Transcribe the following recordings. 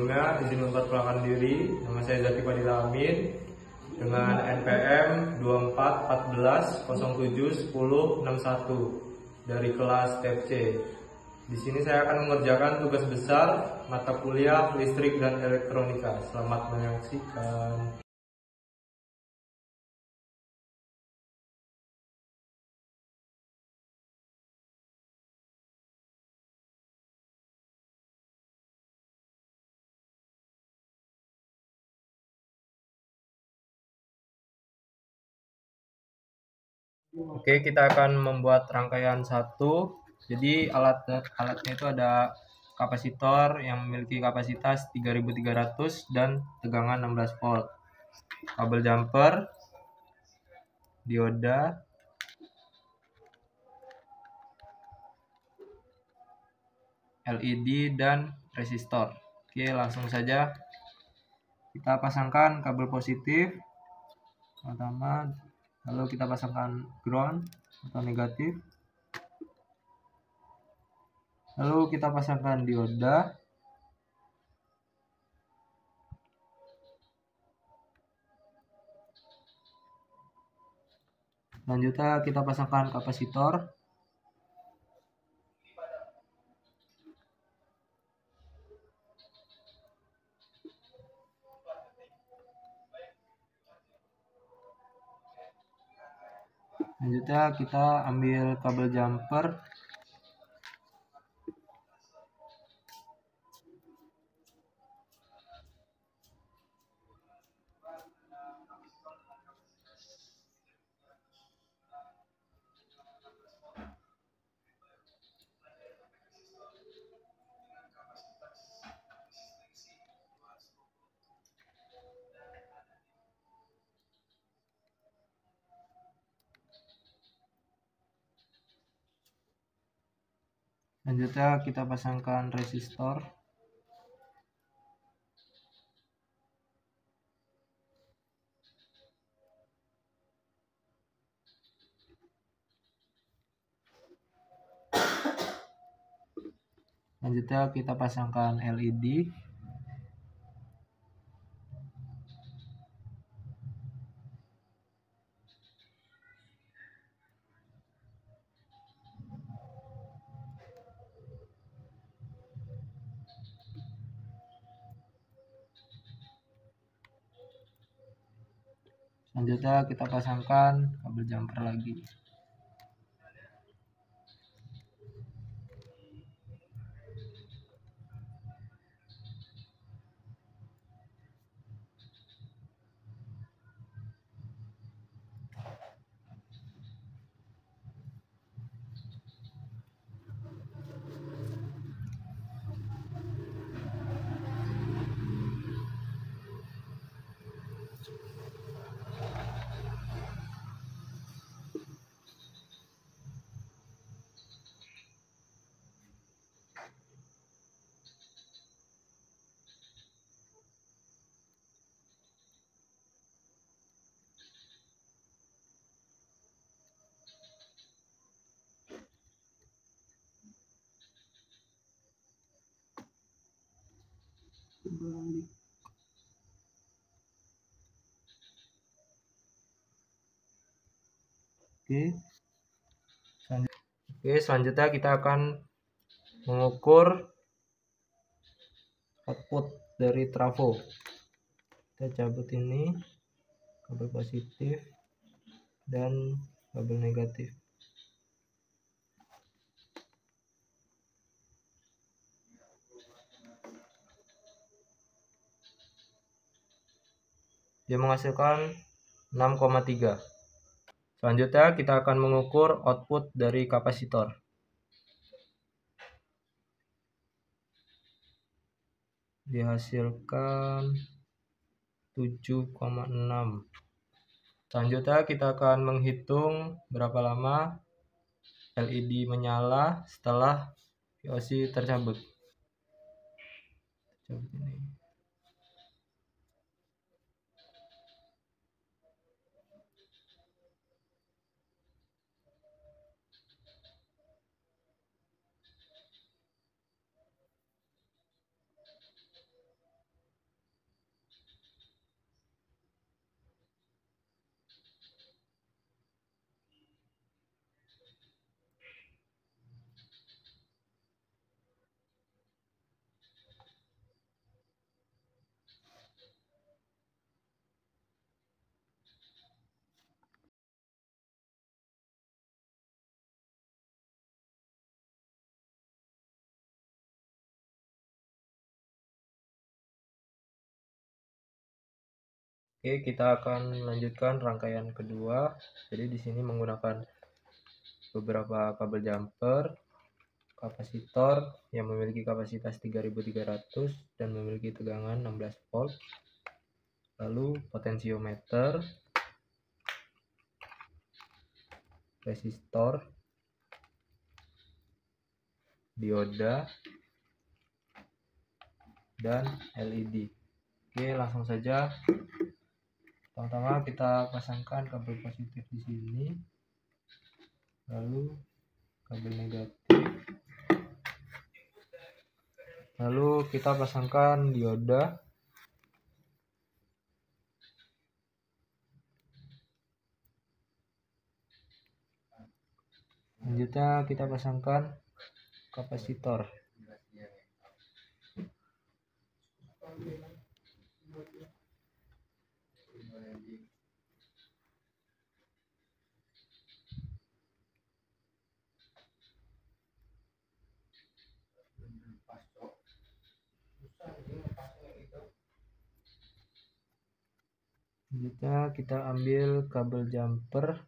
sebelumnya izin memperkenalkan diri. Nama saya Zaki Fadila Amin dengan NPM 2414071061 dari kelas TFC. Di sini saya akan mengerjakan tugas besar mata kuliah listrik dan elektronika. Selamat menyaksikan. Oke, kita akan membuat rangkaian satu. Jadi alatnya itu ada kapasitor yang memiliki kapasitas 3300 dan tegangan 16 volt. Kabel jumper, dioda, LED dan resistor. Oke, langsung saja kita pasangkan kabel positif pertama, lalu kita pasangkan ground atau negatif, lalu kita pasangkan dioda, selanjutnya kita pasangkan kapasitor, selanjutnya kita ambil kabel jumper, selanjutnya kita pasangkan resistor, selanjutnya kita pasangkan LED, selanjutnya kita pasangkan kabel jumper lagi. Selanjutnya kita akan mengukur output dari trafo. Kita cabut ini kabel positif dan kabel negatif. Dia menghasilkan 6,3. Selanjutnya kita akan mengukur output dari kapasitor. Dihasilkan 7,6. Selanjutnya kita akan menghitung berapa lama LED menyala setelah VOC tercabut. Oke, kita akan melanjutkan rangkaian kedua. Jadi di sini menggunakan beberapa kabel jumper, kapasitor yang memiliki kapasitas 3300 dan memiliki tegangan 16 volt, lalu potensiometer, resistor, dioda, dan LED. Oke, langsung saja. Pertama kita pasangkan kabel positif di sini, lalu kabel negatif, lalu kita pasangkan dioda. Selanjutnya kita pasangkan kapasitor. Selanjutnya kita ambil kabel jumper.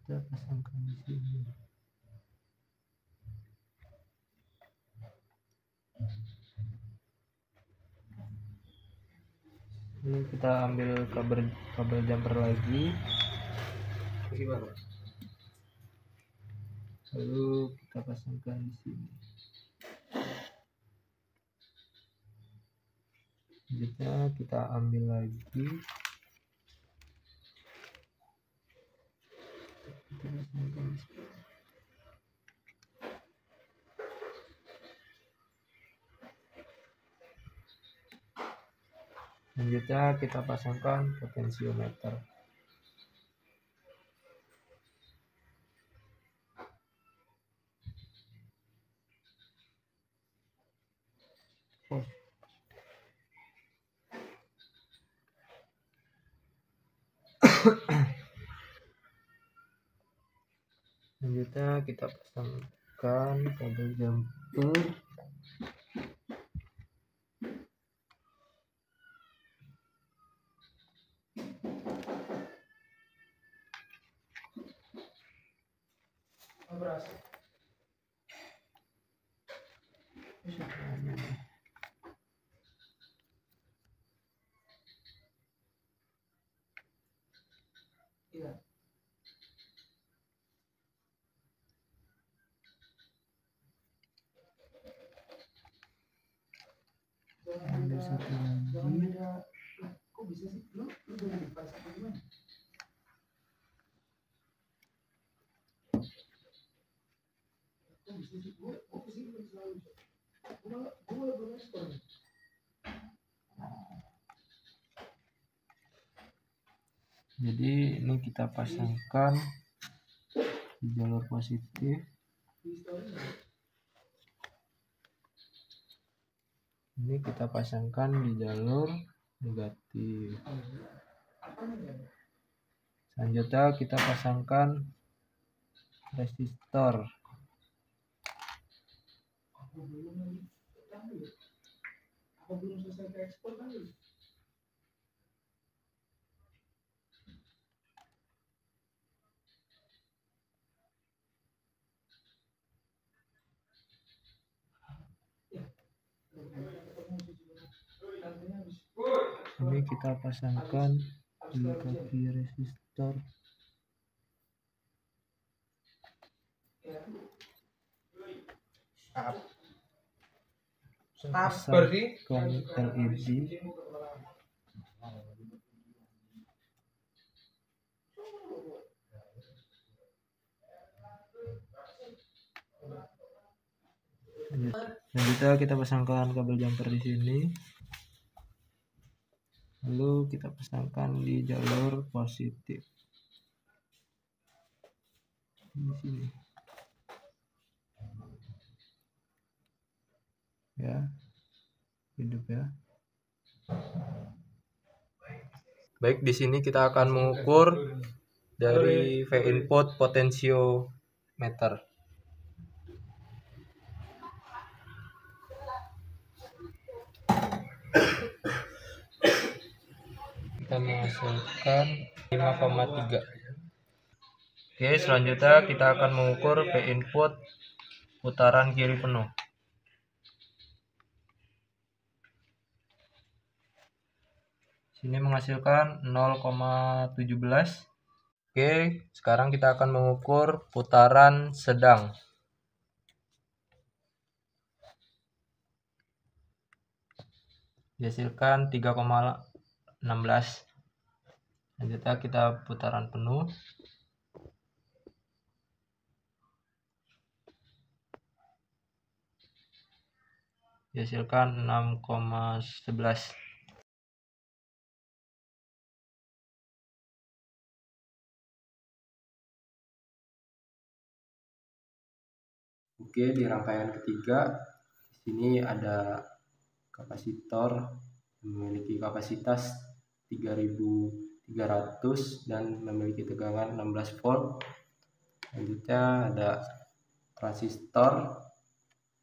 Kita pasangkan di sini. Ini kita ambil kabel jumper lagi. Lalu kita pasangkan di sini. Selanjutnya kita ambil lagi. Kita pasangkan di sini. Selanjutnya kita pasangkan potensiometer. Selanjutnya kita pasangkan kabel jumper. Ambil satu lagi. Jadi ini kita pasangkan di jalur positif. Ini kita pasangkan di jalur negatif. Selanjutnya kita pasangkan resistor. Ini kita pasangkan di kaki resistor. Pasangkan LED. Selanjutnya kita pasangkan kabel jumper di sini. Lalu kita pasangkan di jalur positif di sini. Ya, hidup ya. Baik, di sini kita akan mengukur dari V input potensiometer. Kita menghasilkan 5,3. Oke, selanjutnya kita akan mengukur V input putaran kiri penuh. Sini menghasilkan 0,17. Oke, sekarang kita akan mengukur putaran sedang. Dihasilkan 3,16. Selanjutnya kita putaran penuh. Dihasilkan 6,11. Oke, di rangkaian ketiga di sini ada kapasitor memiliki kapasitas 3300 dan memiliki tegangan 16 volt. Selanjutnya ada transistor,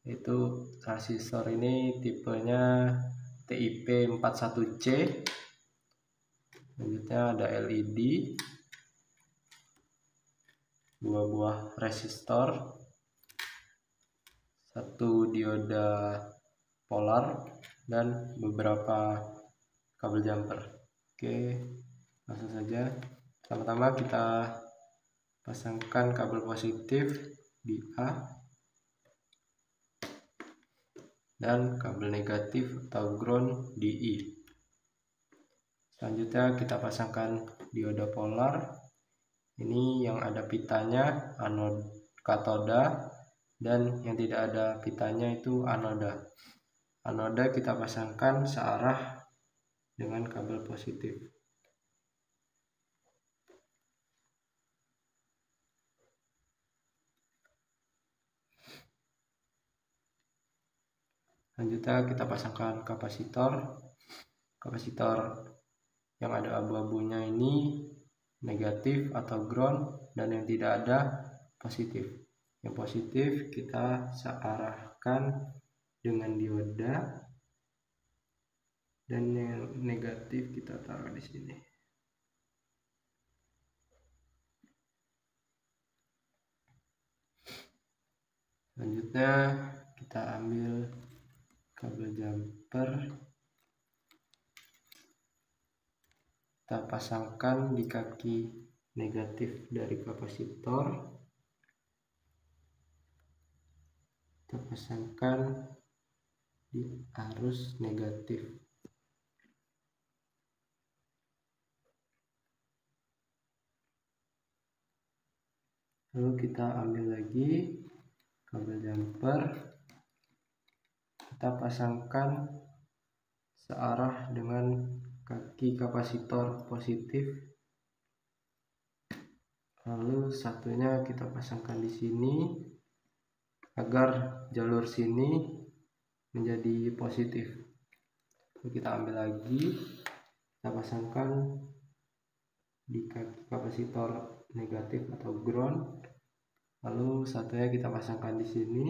yaitu transistor ini tipenya TIP 41C. Selanjutnya ada LED, 2 buah resistor, 1 dioda polar, dan beberapa kabel jumper. Oke, langsung saja. Pertama-tama kita pasangkan kabel positif di A dan kabel negatif atau ground di I. Selanjutnya kita pasangkan dioda polar. Ini yang ada pitanya anode katoda, dan yang tidak ada pitanya itu anoda. Anoda kita pasangkan searah dengan kabel positif. Selanjutnya kita pasangkan kapasitor. Kapasitor yang ada abu-abunya ini negatif atau ground, dan yang tidak ada positif. Yang positif kita searahkan dengan dioda, dan yang negatif kita taruh di sini. Selanjutnya kita ambil kabel jumper, kita pasangkan di kaki negatif dari kapasitor, kita pasangkan di arus negatif. Lalu kita ambil lagi kabel jumper, kita pasangkan searah dengan kaki kapasitor positif. Lalu satunya kita pasangkan di sini agar jalur sini menjadi positif. Lalu kita ambil lagi, kita pasangkan di kaki kapasitor negatif atau ground. Lalu satunya kita pasangkan di sini.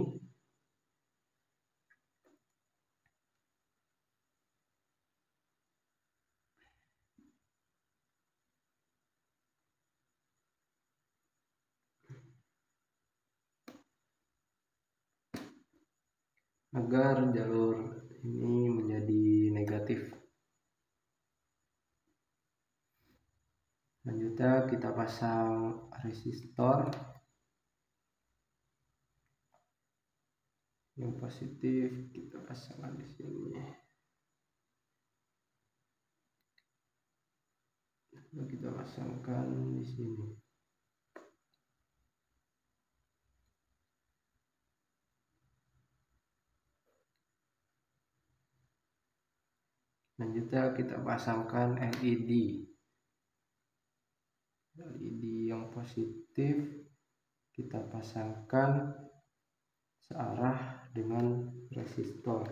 Agar jalur ini menjadi negatif. Selanjutnya kita pasang resistor. Yang positif kita pasangkan di sini. Lalu kita pasangkan di sini. Selanjutnya kita pasangkan LED. LED yang positif kita pasangkan searah dengan resistor.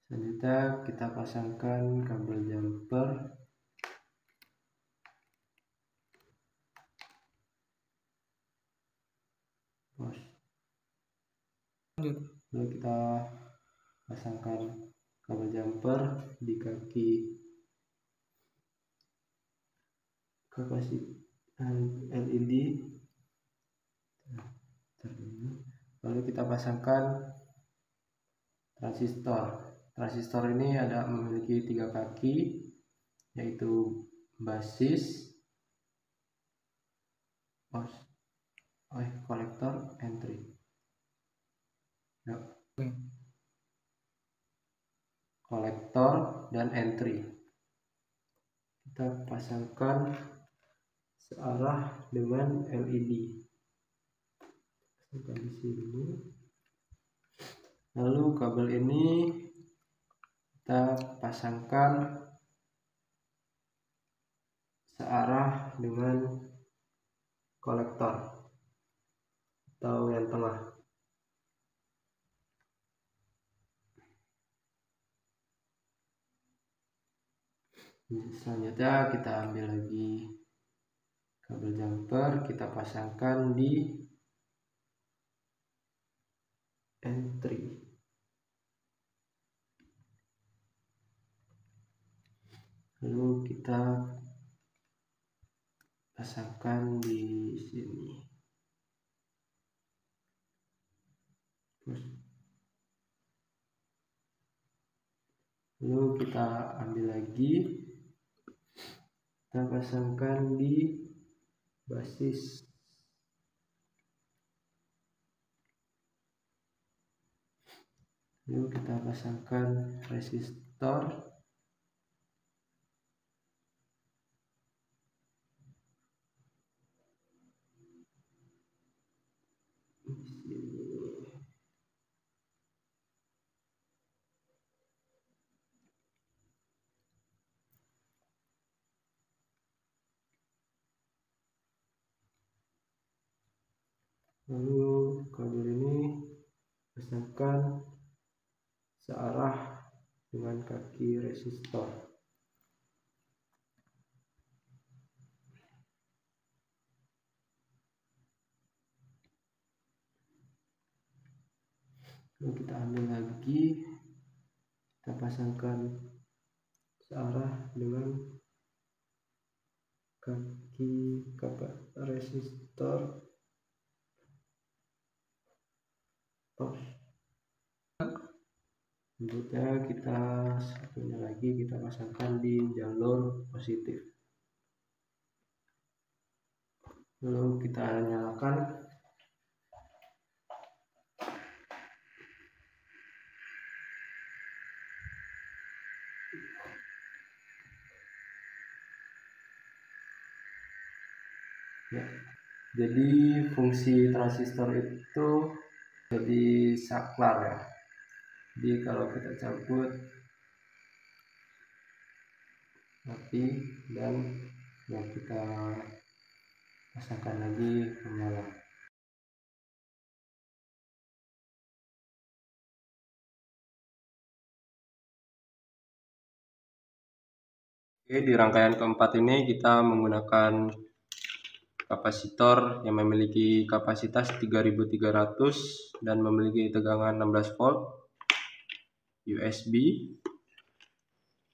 Selanjutnya kita pasangkan kabel jumper. Lalu kita pasangkan kabel jumper di kaki kapasitor LED. Lalu kita pasangkan transistor. Transistor ini memiliki 3 kaki, yaitu basis, kolektor, entry. Kolektor dan entry kita pasangkan searah dengan LED. Pasangkan di sini. Lalu kabel ini kita pasangkan searah dengan kolektor atau yang tengah. Selanjutnya kita ambil lagi kabel jumper, kita pasangkan di entry. Lalu kita pasangkan di sini. Lalu kita ambil lagi, kita pasangkan di basis. Lalu kita pasangkan resistor. Lalu kabel ini pasangkan searah dengan kaki resistor. Lalu kita ambil lagi, kita pasangkan searah dengan kaki resistor. Selanjutnya satunya lagi kita pasangkan di jalur positif. Lalu kita nyalakan. Ya, jadi fungsi transistor itu jadi saklar ya. Jadi kalau kita cabut mati, dan yang kita pasangkan lagi menyala. Oke, di rangkaian keempat ini kita menggunakan kapasitor yang memiliki kapasitas 3300 dan memiliki tegangan 16 volt, USB,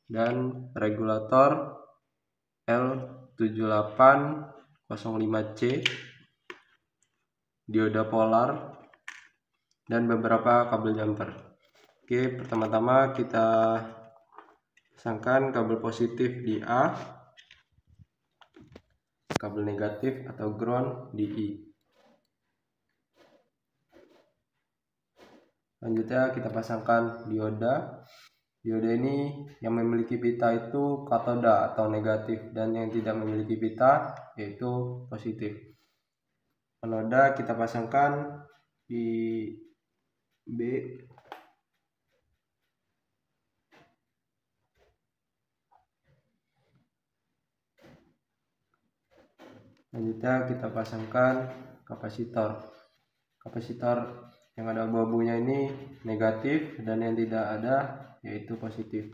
dan regulator L7805C, dioda polar, dan beberapa kabel jumper. Oke, pertama-tama kita pasangkan kabel positif di A, kabel negatif atau ground di I. Selanjutnya kita pasangkan dioda. Dioda ini yang memiliki pita itu katoda atau negatif, dan yang tidak memiliki pita yaitu positif. Anoda kita pasangkan di B. Selanjutnya kita pasangkan kapasitor. Kapasitor Yang ada abu-abunya ini negatif dan yang tidak ada yaitu positif.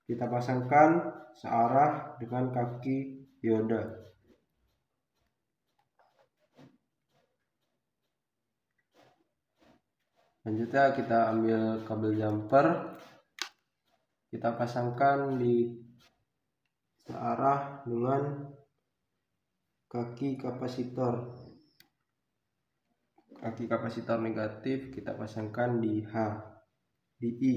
Kita pasangkan searah dengan kaki dioda. Selanjutnya kita ambil kabel jumper, kita pasangkan di searah dengan kaki kapasitor. Kaki kapasitor negatif kita pasangkan di H, di I.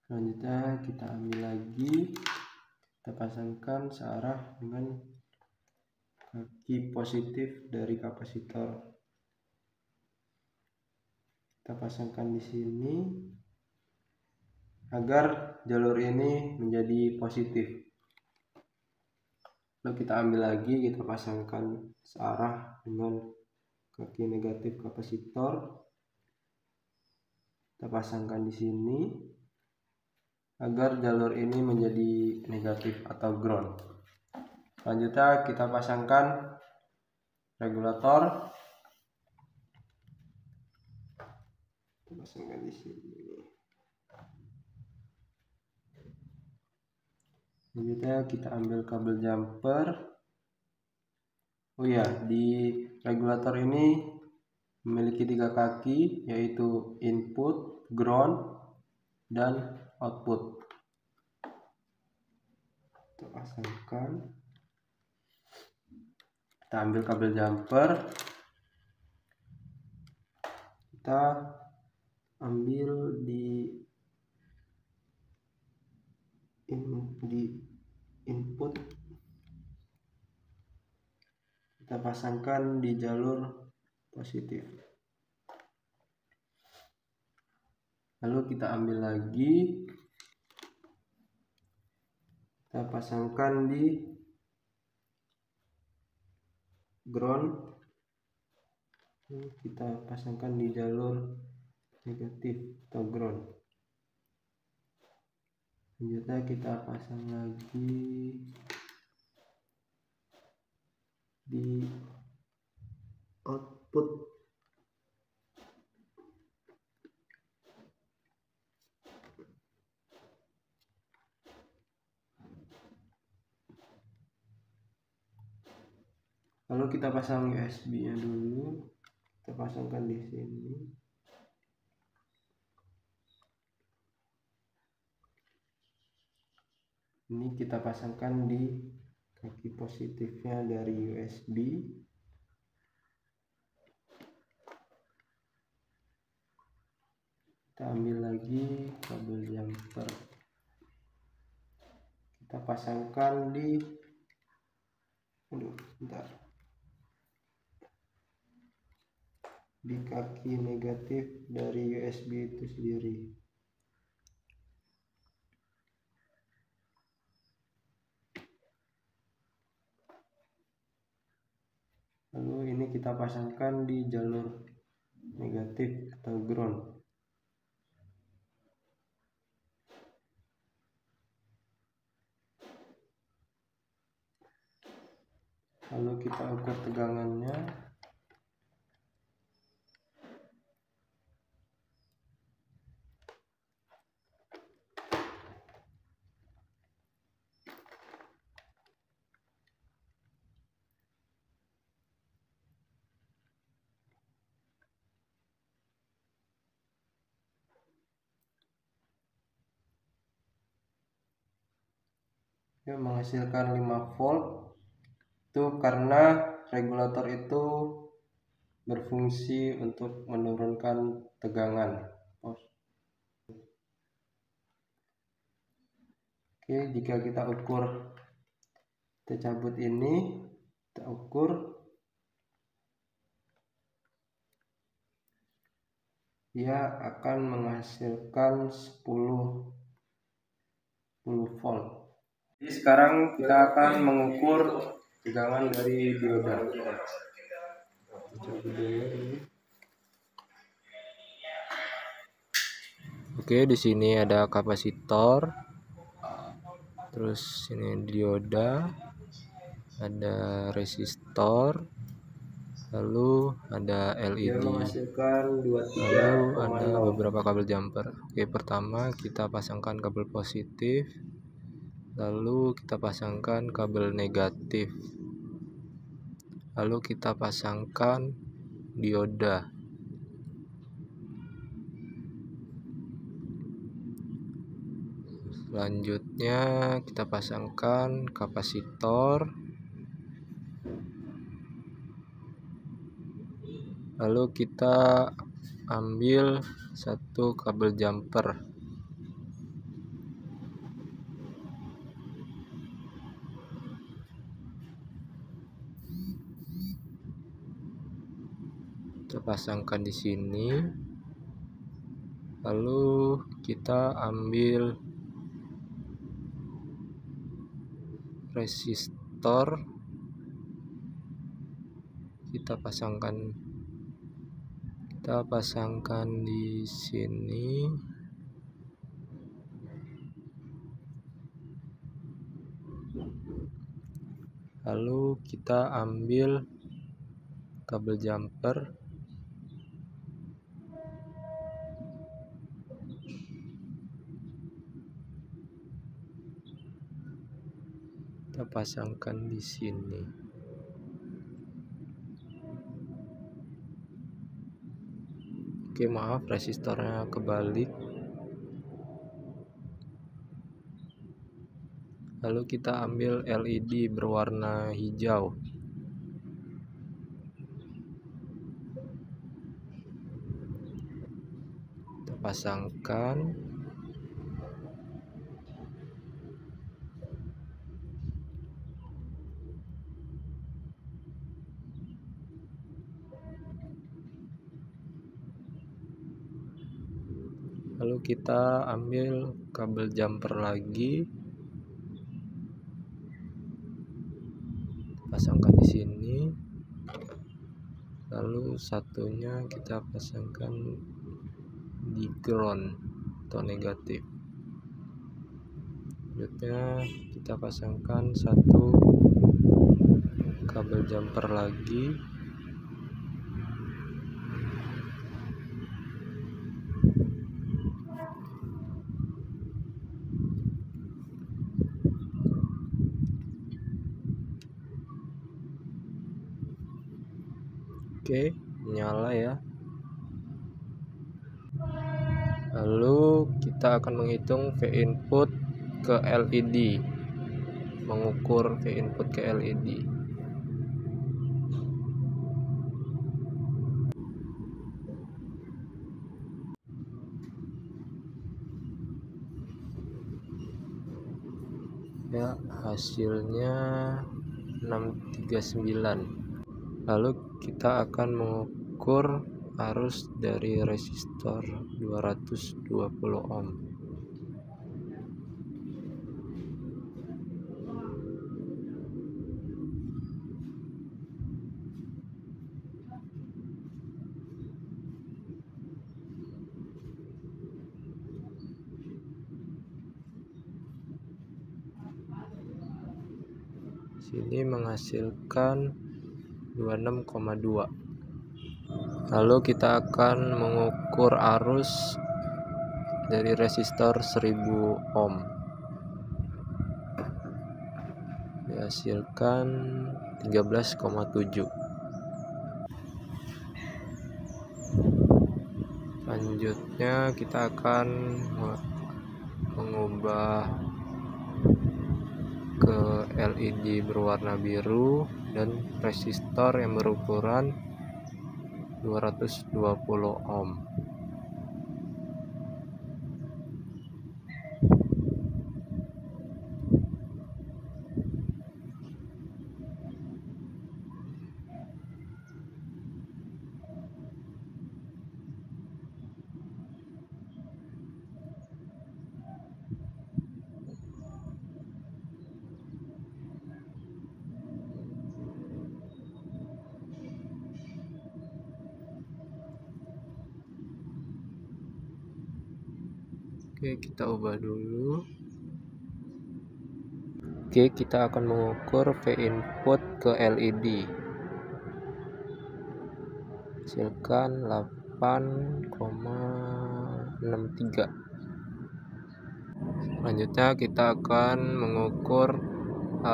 Selanjutnya kita ambil lagi, kita pasangkan searah dengan kaki positif dari kapasitor. Kita pasangkan di sini agar jalur ini menjadi positif. Lalu kita ambil lagi, kita pasangkan searah dengan kaki negatif kapasitor. Kita pasangkan di sini agar jalur ini menjadi negatif atau ground. Selanjutnya kita pasangkan regulator. Kita pasangkan di sini. Selanjutnya kita ambil kabel jumper. Oh ya, di regulator ini memiliki 3 kaki, yaitu input, ground, dan output. Kita pasangkan. Kita ambil kabel jumper. Kita ambil di input, kita pasangkan di jalur positif. Lalu kita ambil lagi, kita pasangkan di ground, kita pasangkan di jalur negatif atau ground. Selanjutnya kita pasang lagi di output. Lalu kita pasang USB-nya dulu. Kita pasangkan di sini. Ini kita pasangkan di kaki positifnya dari USB. Kita ambil lagi kabel jumper. Kita pasangkan di di kaki negatif dari USB itu sendiri. Lalu ini kita pasangkan di jalur negatif atau ground. Lalu kita ukur tegangannya. Ya, menghasilkan 5 volt. Itu karena regulator itu berfungsi untuk menurunkan tegangan. Oke, jika kita ukur, kita cabut ini, kita ukur, dia akan menghasilkan 10 volt. Jadi sekarang kita akan mengukur tegangan dari dioda. Oke, di sini ada kapasitor. terus ini dioda, ada resistor, lalu ada Dia LED, menghasilkan lalu ada 23,0. beberapa kabel jumper. Oke, pertama kita pasangkan kabel positif, lalu kita pasangkan kabel negatif, lalu kita pasangkan dioda. Selanjutnya kita pasangkan kapasitor, lalu kita ambil satu kabel jumper. Kita pasangkan di sini, lalu kita ambil resistor, kita pasangkan di sini, lalu kita ambil kabel jumper, kita pasangkan di sini. Oke, maaf, resistornya kebalik. Lalu kita ambil LED berwarna hijau. Kita pasangkan. Lalu kita ambil kabel jumper lagi, pasangkan di sini, lalu satunya kita pasangkan di ground atau negatif. Selanjutnya kita pasangkan satu kabel jumper lagi, oke, nyala ya. Lalu kita akan menghitung V input ke LED, mengukur V input ke LED. Ya, hasilnya 639. Lalu kita akan mengukur arus dari resistor 220 ohm. Sini menghasilkan 26,2. Lalu kita akan mengukur arus dari resistor 1000 ohm. Dihasilkan 13,7. Selanjutnya kita akan mengubah ke LED berwarna biru dan resistor yang berukuran 220 ohm. Oke, kita ubah dulu. Oke, kita akan mengukur V input ke LED. Hasilkan 8,63. Selanjutnya kita akan mengukur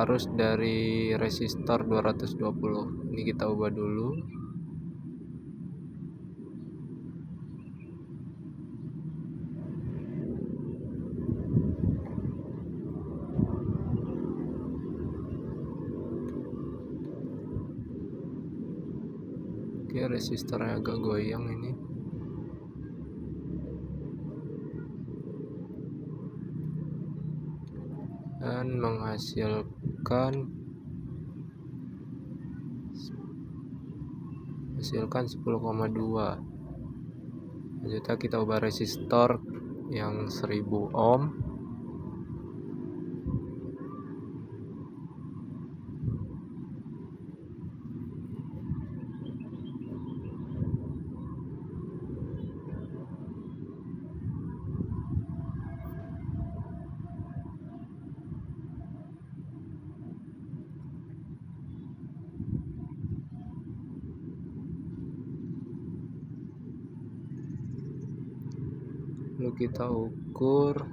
arus dari resistor 220. Ini kita ubah dulu. Oke, resistornya agak goyang ini. Dan menghasilkan 10,2. Selanjutnya kita ubah resistor yang 1000 ohm. Lalu kita ukur,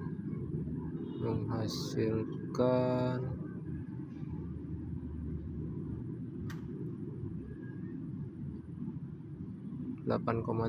menghasilkan 8,3.